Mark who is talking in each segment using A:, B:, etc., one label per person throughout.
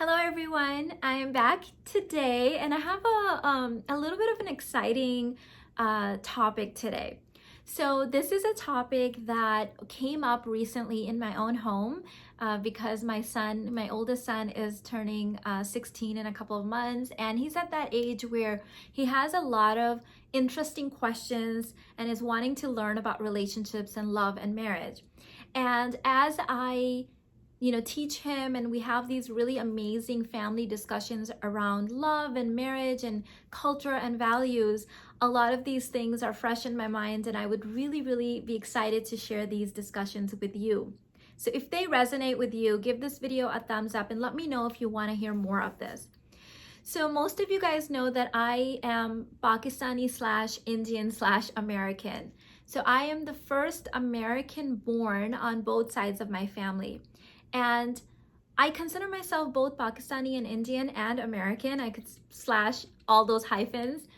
A: Hello everyone, I am back today and I have a little bit of an exciting topic today. So this is a topic that came up recently in my own home because my oldest son is turning 16 in a couple of months, and he's at that age where he has a lot of interesting questions and is wanting to learn about relationships and love and marriage. And as I teach him, and we have these really amazing family discussions around love and marriage and culture and values. A lot of these things are fresh in my mind, and I would really be excited to share these discussions with you. So if they resonate with you, give this video a thumbs up and let me know if you want to hear more of this. So most of you guys know that I am Pakistani/Indian/American. So I am the first American born on both sides of my family. And I consider myself both Pakistani and Indian and American. I could slash all those hyphens.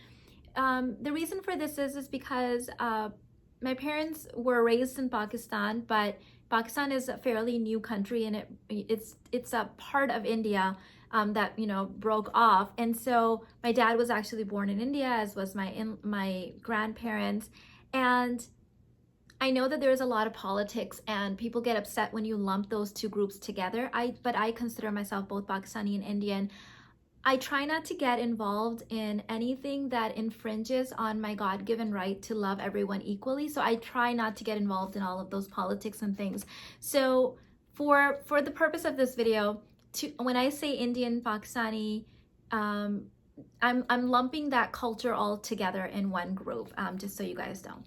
A: The reason for this is because my parents were raised in Pakistan, but Pakistan is a fairly new country, and it's a part of India that broke off. And so my dad was actually born in India, as was my grandparents. And I know that there's a lot of politics and people get upset when you lump those two groups together. But I consider myself both Pakistani and Indian. I try not to get involved in anything that infringes on my God-given right to love everyone equally. So I try not to get involved in all of those politics and things. So for the purpose of this video, when I say Indian, Pakistani, I'm lumping that culture all together in one group, just so you guys know.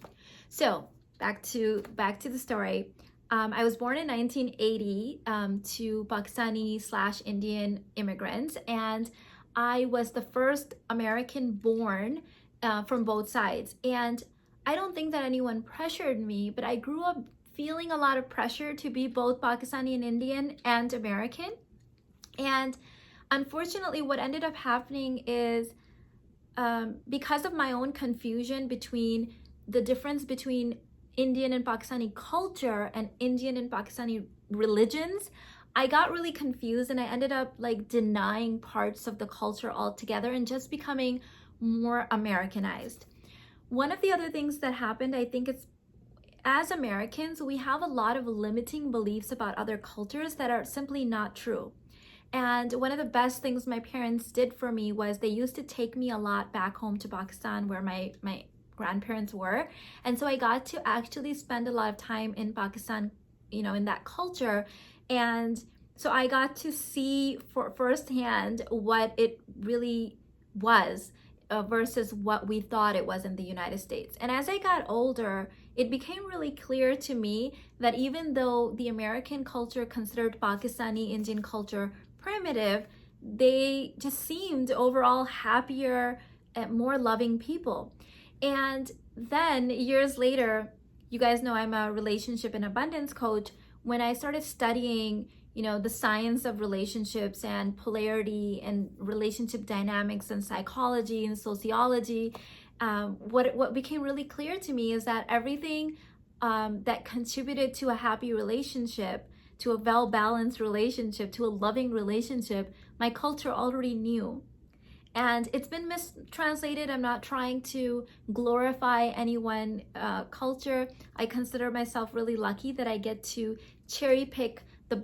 A: So back to the story. I was born in 1980 to Pakistani/Indian immigrants, and I was the first American born from both sides. And I don't think that anyone pressured me, but I grew up feeling a lot of pressure to be both Pakistani and Indian and American. And unfortunately, what ended up happening is because of my own confusion between the difference between Indian and Pakistani culture and Indian and Pakistani religions, I got really confused, and I ended up denying parts of the culture altogether and just becoming more Americanized. One of the other things that happened, I think, it's as Americans, we have a lot of limiting beliefs about other cultures that are simply not true. And one of the best things my parents did for me was they used to take me a lot back home to Pakistan, where my grandparents were. And so I got to actually spend a lot of time in Pakistan, in that culture. And so I got to see firsthand what it really was versus what we thought it was in the United States. And as I got older, it became really clear to me that even though the American culture considered Pakistani Indian culture primitive, they just seemed overall happier and more loving people. And then years later, you guys know I'm a relationship and abundance coach. When I started studying, the science of relationships and polarity and relationship dynamics and psychology and sociology, what became really clear to me is that everything that contributed to a happy relationship, to a well-balanced relationship, to a loving relationship, my culture already knew. And it's been mistranslated. I'm not trying to glorify anyone culture. I consider myself really lucky that I get to cherry pick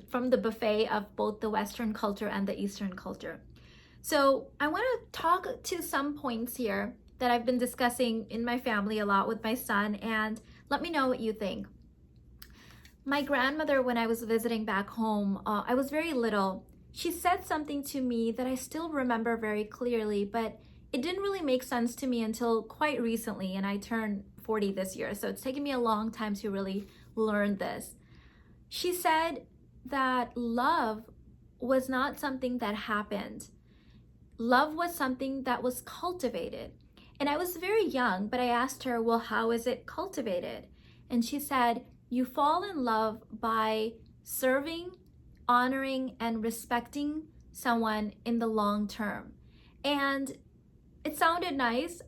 A: from the buffet of both the Western culture and the Eastern culture. So I want to talk to some points here that I've been discussing in my family a lot with my son, and let me know what you think. My grandmother, when I was visiting back home, I was very little. She said something to me that I still remember very clearly, but it didn't really make sense to me until quite recently, and I turned 40 this year, so it's taken me a long time to really learn this. She said that love was not something that happened. Love was something that was cultivated. And I was very young, but I asked her, well, how is it cultivated? And she said, you fall in love by serving, honoring, and respecting someone in the long term. And it sounded nice.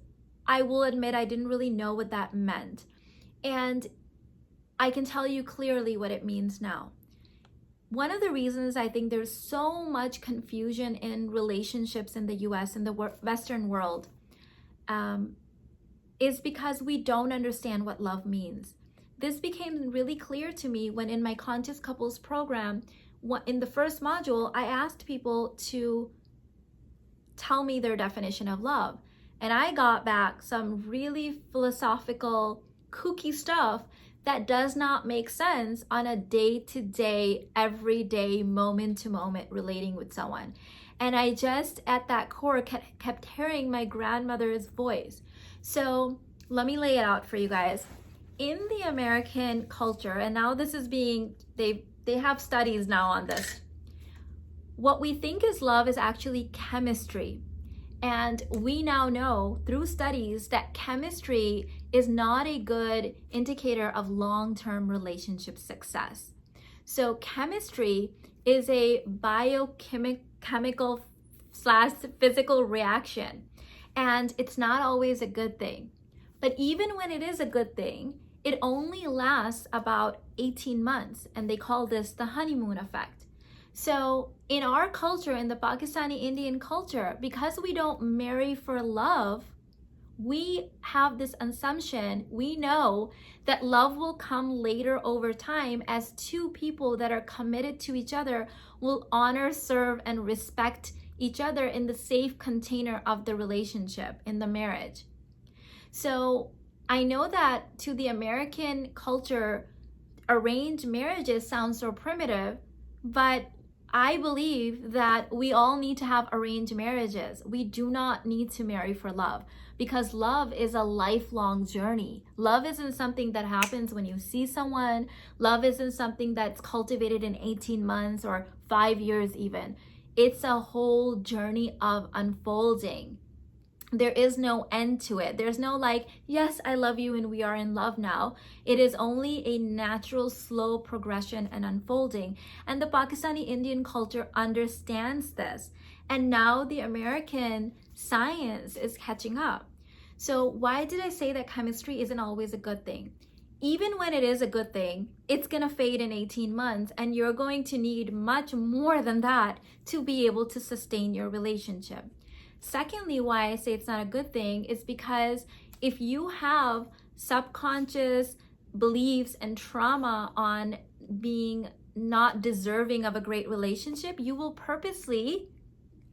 A: I will admit I didn't really know what that meant. And I can tell you clearly what it means now. one of the reasons I think there's so much confusion in relationships in the US, in the Western world, is because we don't understand what love means. This became really clear to me when in my Conscious Couples program, in the first module, I asked people to tell me their definition of love. And I got back some really philosophical, kooky stuff that does not make sense on a day-to-day, everyday, moment-to-moment relating with someone. And I just, at that core, kept hearing my grandmother's voice. So let me lay it out for you guys. In the American culture, and now this is being, they have studies now on this. What we think is love is actually chemistry. And we now know through studies that chemistry is not a good indicator of long-term relationship success. So chemistry is a biochemical / physical reaction, and it's not always a good thing. But even when it is a good thing, it only lasts about 18 months, and they call this the honeymoon effect. So in our culture, in the Pakistani Indian culture, because we don't marry for love, we have this assumption, we know that love will come later over time as two people that are committed to each other will honor, serve, and respect each other in the safe container of the relationship, in the marriage. So I know that to the American culture, arranged marriages sound so primitive, but I believe that we all need to have arranged marriages. We do not need to marry for love, because love is a lifelong journey. Love isn't something that happens when you see someone. Love isn't something that's cultivated in 18 months or 5 years even. It's a whole journey of unfolding. There is no end to it. There's no like, yes, I love you and we are in love now. It is only a natural, slow progression and unfolding. And the Pakistani Indian culture understands this. And now the American science is catching up. So why did I say that chemistry isn't always a good thing? Even when it is a good thing, it's gonna fade in 18 months, and you're going to need much more than that to be able to sustain your relationship. Secondly, why I say it's not a good thing is because if you have subconscious beliefs and trauma on being not deserving of a great relationship, you will purposely,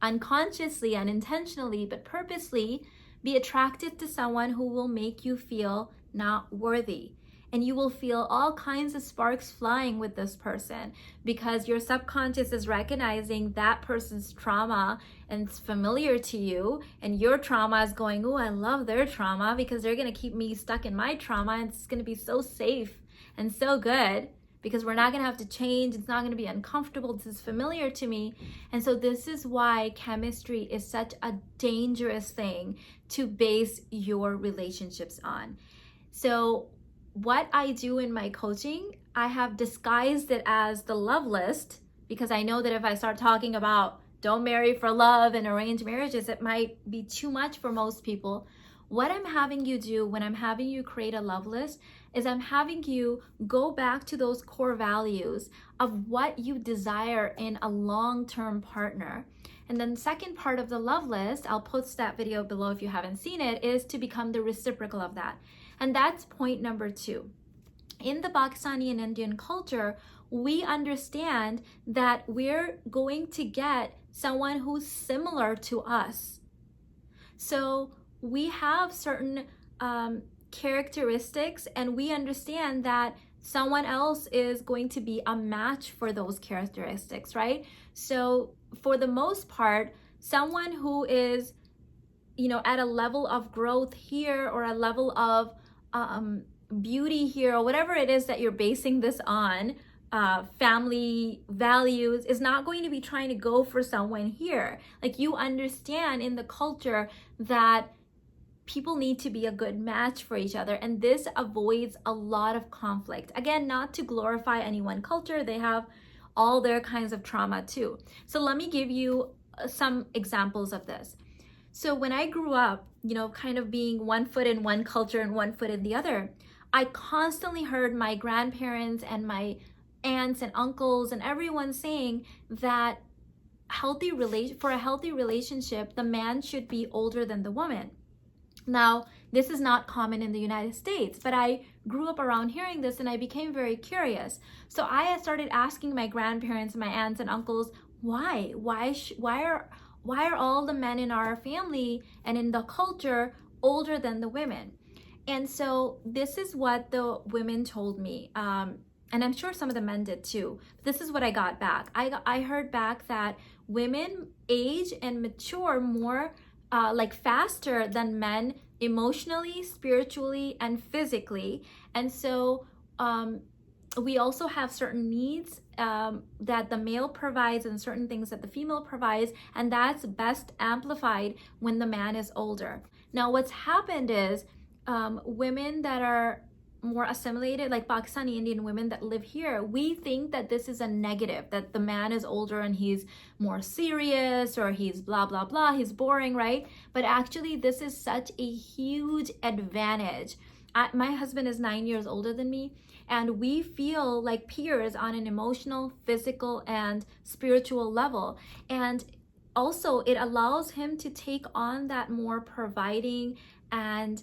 A: unconsciously, unintentionally, but purposely be attracted to someone who will make you feel not worthy. And you will feel all kinds of sparks flying with this person because your subconscious is recognizing that person's trauma and it's familiar to you, and your trauma is going, oh, I love their trauma because they're gonna keep me stuck in my trauma, and it's gonna be so safe and so good because we're not gonna have to change. It's not gonna be uncomfortable. This is familiar to me. And so this is why chemistry is such a dangerous thing to base your relationships on. So what I do in my coaching, I have disguised it as the love list, because I know that if I start talking about don't marry for love and arranged marriages, it might be too much for most people. What I'm having you do when I'm having you create a love list is I'm having you go back to those core values of what you desire in a long-term partner. And then the second part of the love list, I'll post that video below if you haven't seen it, is to become the reciprocal of that. And that's point number 2. In the Pakistani and Indian culture, we understand that we're going to get someone who's similar to us. So we have certain characteristics, and we understand that someone else is going to be a match for those characteristics, right? So for the most part, someone who is, at a level of growth here, or a level of beauty here, or whatever it is that you're basing this on, family values, is not going to be trying to go for someone here. Like, you understand in the culture that people need to be a good match for each other, and this avoids a lot of conflict. Again, not to glorify any one culture, they have all their kinds of trauma too. So let me give you some examples of this. So when I grew up, kind of being one foot in one culture and one foot in the other, I constantly heard my grandparents and my aunts and uncles and everyone saying that for a healthy relationship, the man should be older than the woman. Now, this is not common in the United States, but I grew up around hearing this and I became very curious. So I started asking my grandparents, my aunts and uncles, why are all the men in our family and in the culture older than the women? And so this is what the women told me. And I'm sure some of the men did too. This is what I got back. I heard back that women age and mature more like faster than men, emotionally, spiritually, and physically. And so we also have certain needs that the male provides and certain things that the female provides, and that's best amplified when the man is older. Now, what's happened is women that are more assimilated, like Pakistani Indian women that live here, we think that this is a negative, that the man is older and he's more serious or he's blah, blah, blah, he's boring, right? But actually, this is such a huge advantage. My husband is 9 years older than me, and we feel like peers on an emotional, physical, and spiritual level. And also, it allows him to take on that more providing and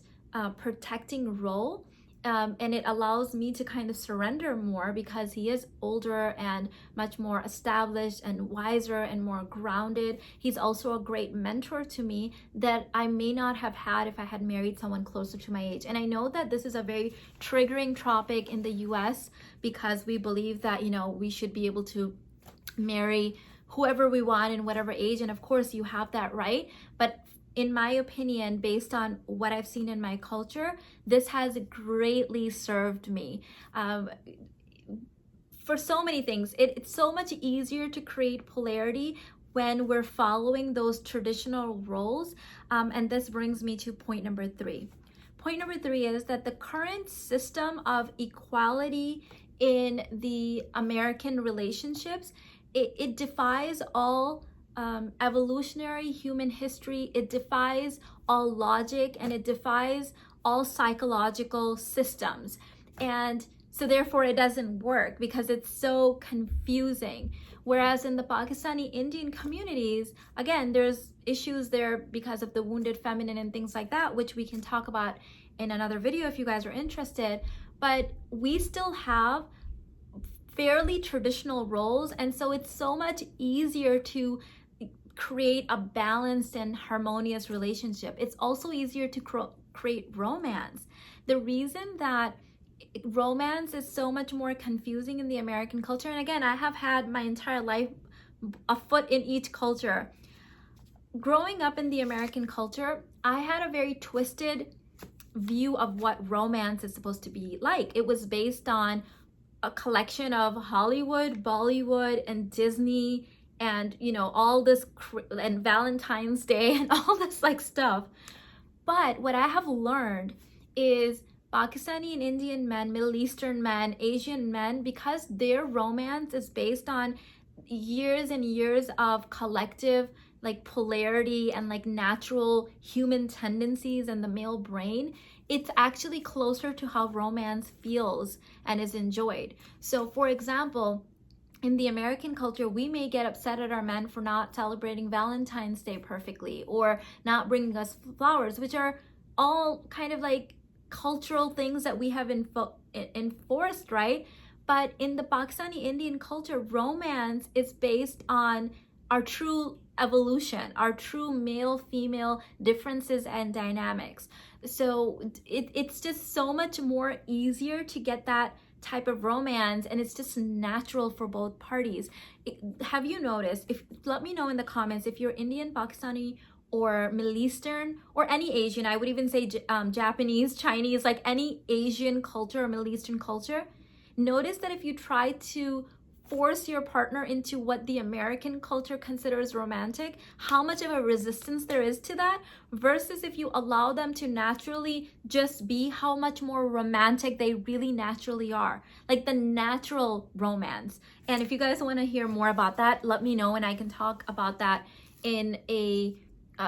A: protecting role. And it allows me to kind of surrender more because he is older and much more established and wiser and more grounded. He's also a great mentor to me that I may not have had if I had married someone closer to my age. And I know that this is a very triggering topic in the US because we believe that, you know, we should be able to marry whoever we want in whatever age. And of course, you have that right. But in my opinion, based on what I've seen in my culture, this has greatly served me for so many things. It's so much easier to create polarity when we're following those traditional roles. And this brings me to point number 3. Point number 3 is that the current system of equality in the American relationships, it defies all evolutionary human history. It defies all logic and it defies all psychological systems. And so therefore it doesn't work because it's so confusing. Whereas in the Pakistani Indian communities, again, there's issues there because of the wounded feminine and things like that, which we can talk about in another video if you guys are interested. But we still have fairly traditional roles, and so it's so much easier to create a balanced and harmonious relationship. It's also easier to create romance. The reason that romance is so much more confusing in the American culture, and again, I have had my entire life a foot in each culture. Growing up in the American culture, I had a very twisted view of what romance is supposed to be like. It was based on a collection of Hollywood, Bollywood, and Disney, and you know, all this and Valentine's Day and all this like stuff. But what I have learned is Pakistani and Indian men, Middle Eastern men, Asian men, because their romance is based on years and years of collective like polarity and like natural human tendencies in the male brain, it's actually closer to how romance feels and is enjoyed. So for example, in the American culture, we may get upset at our men for not celebrating Valentine's Day perfectly or not bringing us flowers, which are all kind of like cultural things that we have enforced, right? But in the Pakistani Indian culture, romance is based on our true evolution, our true male-female differences and dynamics. So it's just so much more easier to get that type of romance, and it's just natural for both parties. Have you noticed, let me know in the comments if you're Indian, Pakistani, or Middle Eastern, or any Asian, I would even say Japanese, Chinese, like any Asian culture or Middle Eastern culture. Notice that if you try to force your partner into what the American culture considers romantic, how much of a resistance there is to that, versus if you allow them to naturally just be, how much more romantic they really naturally are, like the natural romance. And if you guys want to hear more about that, let me know and I can talk about that in a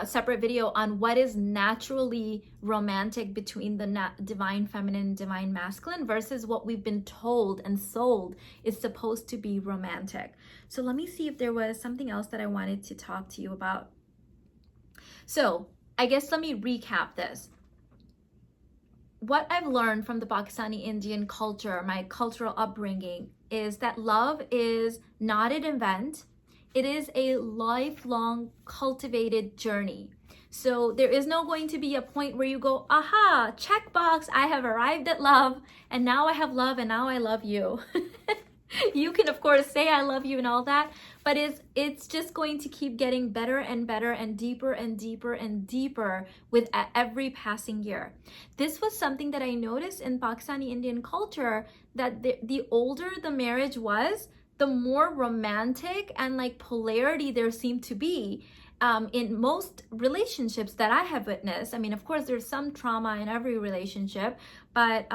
A: separate video on what is naturally romantic between the divine feminine and divine masculine versus what we've been told and sold is supposed to be romantic. So let me see if there was something else that I wanted to talk to you about. So I guess let me recap this. What I've learned from the Pakistani Indian culture, my cultural upbringing, is that love is not an event. It is a lifelong cultivated journey. So there is no going to be a point where you go, aha, checkbox, I have arrived at love, and now I have love, and now I love you. You can, of course, say I love you and all that, but it's just going to keep getting better and better and deeper and deeper and deeper with every passing year. This was something that I noticed in Pakistani Indian culture, that the older the marriage was, the more romantic and like polarity there seemed to be in most relationships that I have witnessed. I mean, of course, there's some trauma in every relationship, but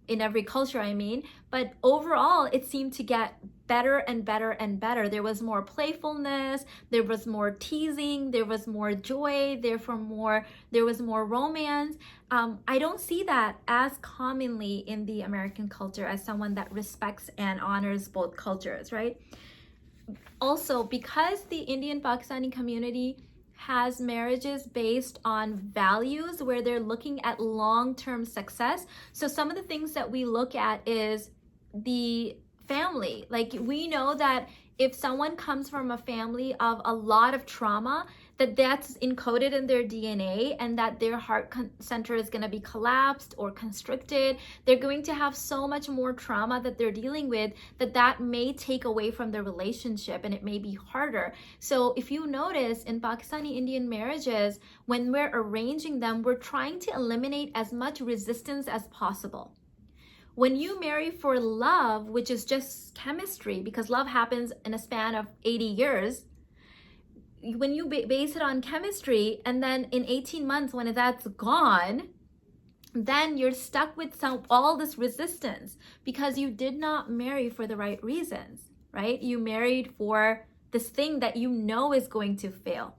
A: in every culture, I mean, but overall, it seemed to get better and better and better. There was more playfulness, there was more teasing, there was more joy, there was more romance. I don't see that as commonly in the American culture as someone that respects and honors both cultures, right? Also, because the Indian Pakistani community has marriages based on values where they're looking at long-term success. So some of the things that we look at is the family. Like, we know that if someone comes from a family of a lot of trauma, that's encoded in their DNA, and that their heart center is going to be collapsed or constricted. They're going to have so much more trauma that they're dealing with that may take away from the relationship, and it may be harder. So if you notice in Pakistani Indian marriages, when we're arranging them, we're trying to eliminate as much resistance as possible. When you marry for love, which is just chemistry, because love happens in a span of 80 years, when you base it on chemistry, and then in 18 months when that's gone, then you're stuck with all this resistance because you did not marry for the right reasons, right? You married for this thing that you know is going to fail.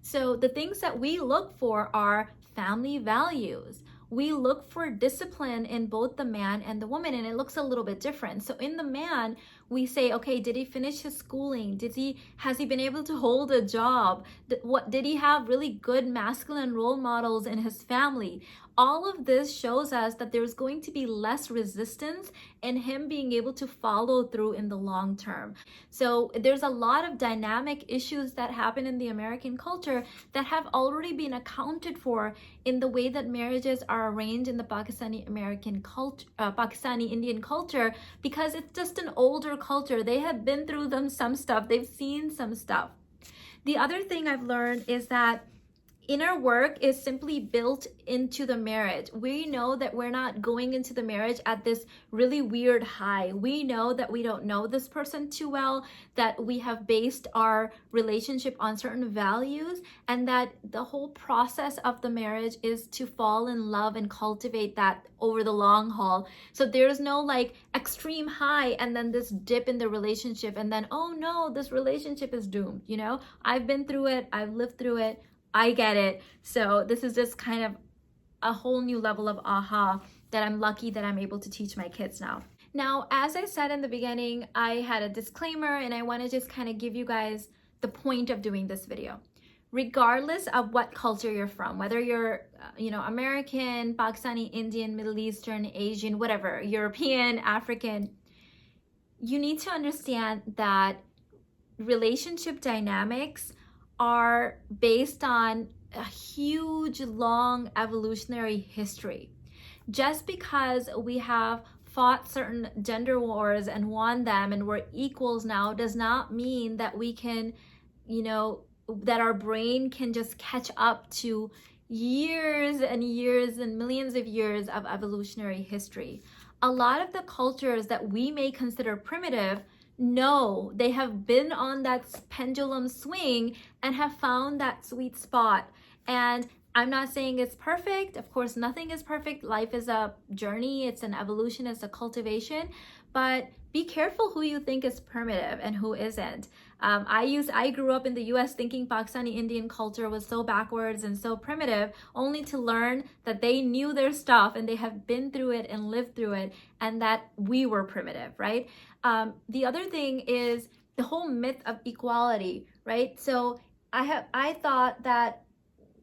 A: So the things that we look for are family values. We look for discipline in both the man and the woman, and it looks a little bit different. So in the man, we say, okay, did he finish his schooling? Has he been able to hold a job? Did he have really good masculine role models in his family? All of this shows us that there's going to be less resistance in him being able to follow through in the long term. So there's a lot of dynamic issues that happen in the American culture that have already been accounted for in the way that marriages are arranged in the Pakistani Indian culture, because it's just an older culture. They have been through some stuff. They've seen some stuff. The other thing I've learned is that inner work is simply built into the marriage. We know that we're not going into the marriage at this really weird high. We know that we don't know this person too well, that we have based our relationship on certain values, and that the whole process of the marriage is to fall in love and cultivate that over the long haul. So there's no like extreme high and then this dip in the relationship and then, oh no, this relationship is doomed. You know, I've been through it. I've lived through it. I get it. So this is just kind of a whole new level of aha that I'm lucky that I'm able to teach my kids now. Now, as I said in the beginning, I had a disclaimer, and I want to just kind of give you guys the point of doing this video. Regardless of what culture you're from, whether you're, American, Pakistani, Indian, Middle Eastern, Asian, whatever, European, African, you need to understand that relationship dynamics are based on a huge, long evolutionary history. Just because we have fought certain gender wars and won them and we're equals now does not mean that we can, that our brain can just catch up to years and years and millions of years of evolutionary history. A lot of the cultures that we may consider primitive, no, they have been on that pendulum swing and have found that sweet spot. And I'm not saying it's perfect. Of course, nothing is perfect. Life is a journey. It's an evolution. It's a cultivation. But be careful who you think is primitive and who isn't. I grew up in the US thinking Pakistani Indian culture was so backwards and so primitive, only to learn that they knew their stuff and they have been through it and lived through it, and that we were primitive, right? The other thing is the whole myth of equality, right? So I thought that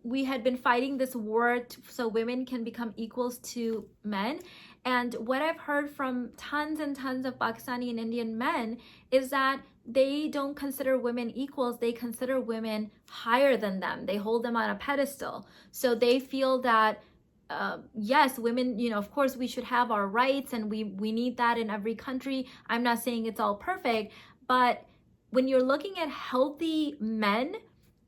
A: we had been fighting this war so women can become equals to men. And what I've heard from tons and tons of Pakistani and Indian men is that they don't consider women equals, they consider women higher than them. They hold them on a pedestal. So they feel that yes, women, of course we should have our rights, and we need that in every country. I'm not saying it's all perfect, but when you're looking at healthy men,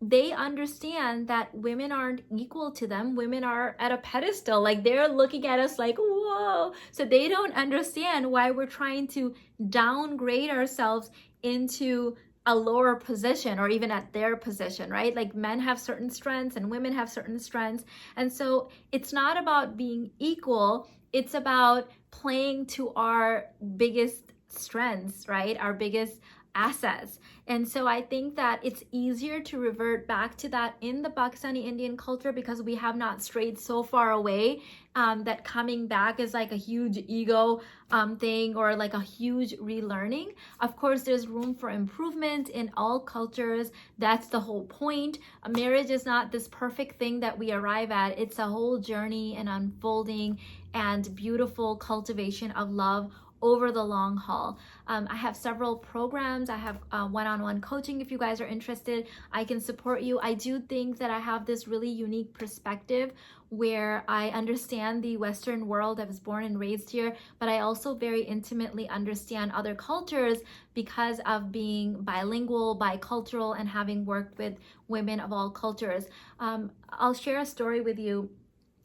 A: they understand that women aren't equal to them. Women are at a pedestal. Like, they're looking at us like, whoa. So they don't understand why we're trying to downgrade ourselves into a lower position, or even at their position, right? Like, men have certain strengths and women have certain strengths. And so it's not about being equal. It's about playing to our biggest strengths, right? Our biggest assets. And so I think that it's easier to revert back to that in the Pakistani Indian culture, because we have not strayed so far away that coming back is like a huge ego thing, or like a huge relearning. Of course, there's room for improvement in all cultures. That's the whole point. A marriage is not this perfect thing that we arrive at. It's a whole journey and unfolding and beautiful cultivation of love over the long haul. I have several programs. I have one-on-one coaching. If you guys are interested, I can support you. I do think that I have this really unique perspective where I understand the Western world. I was born and raised here, but I also very intimately understand other cultures because of being bilingual, bicultural, and having worked with women of all cultures. I'll share a story with you.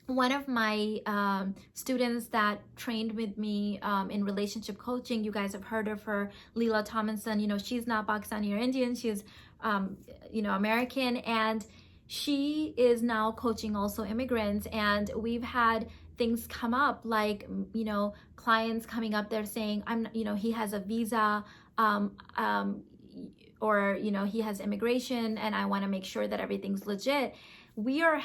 A: One of my students that trained with me in relationship coaching, you guys have heard of her, Leela Thomason. She's not Pakistani or Indian, she's American, and she is now coaching also immigrants. And we've had things come up like, clients coming up there saying, he has a visa, or he has immigration, and I want to make sure that everything's legit. We are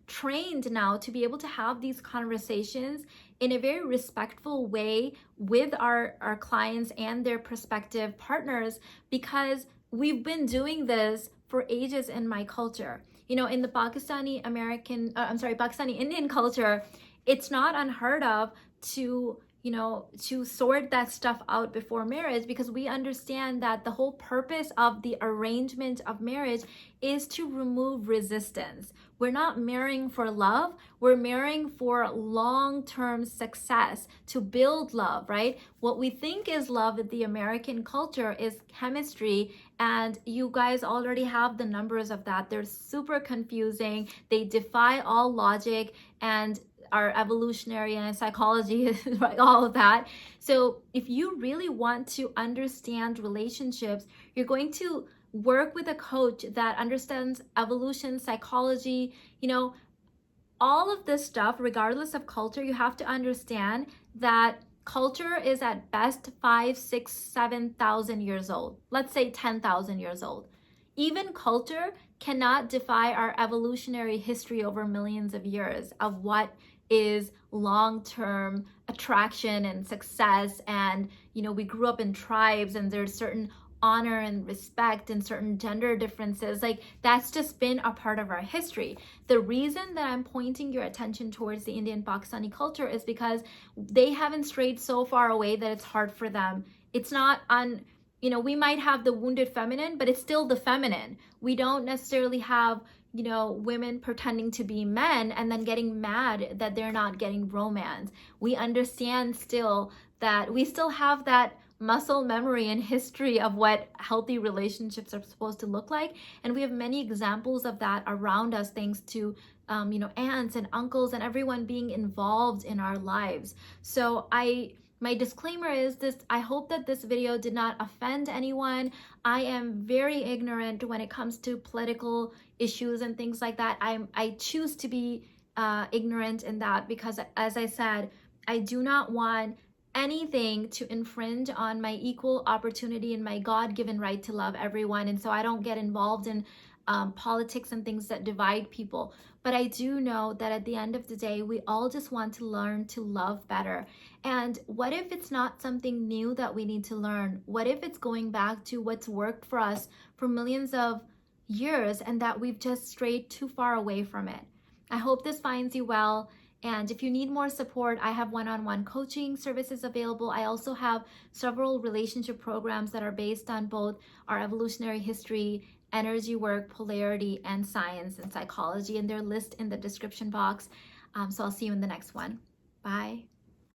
A: trained now to be able to have these conversations in a very respectful way with our clients and their prospective partners, because we've been doing this for ages in my culture. In the Pakistani Indian culture, it's not unheard of to sort that stuff out before marriage, because we understand that the whole purpose of the arrangement of marriage is to remove resistance. We're not marrying for love, we're marrying for long-term success, to build love, right? What we think is love in the American culture is chemistry, and you guys already have the numbers of that. They're super confusing, they defy all logic and our evolutionary and psychology, right, all of that. So if you really want to understand relationships, you're going to work with a coach that understands evolution, psychology, all of this stuff. Regardless of culture, you have to understand that culture is at best 5, 6, 7,000 years old. Let's say 10,000 years old. Even culture cannot defy our evolutionary history over millions of years of what is long-term attraction and success. And we grew up in tribes, and there's certain honor and respect and certain gender differences. Like, that's just been a part of our history. The reason that I'm pointing your attention towards the Indian Pakistani culture is because they haven't strayed so far away that it's hard for them. It's not we might have the wounded feminine, but it's still the feminine. We don't necessarily have women pretending to be men and then getting mad that they're not getting romance. We understand still that we still have that muscle memory and history of what healthy relationships are supposed to look like. And we have many examples of that around us, thanks to aunts and uncles and everyone being involved in our lives. So my disclaimer is this: I hope that this video did not offend anyone. I am very ignorant when it comes to political issues and things like that. I choose to be ignorant in that because, as I said, I do not want anything to infringe on my equal opportunity and my God-given right to love everyone. And so I don't get involved in politics and things that divide people. But I do know that at the end of the day, we all just want to learn to love better. And what if it's not something new that we need to learn? What if it's going back to what's worked for us for millions of years and that we've just strayed too far away from it? I hope this finds you well. And if you need more support, I have one-on-one coaching services available. I also have several relationship programs that are based on both our evolutionary history, energy work, polarity, and science and psychology. And they're listed in the description box. So I'll see you in the next one. Bye.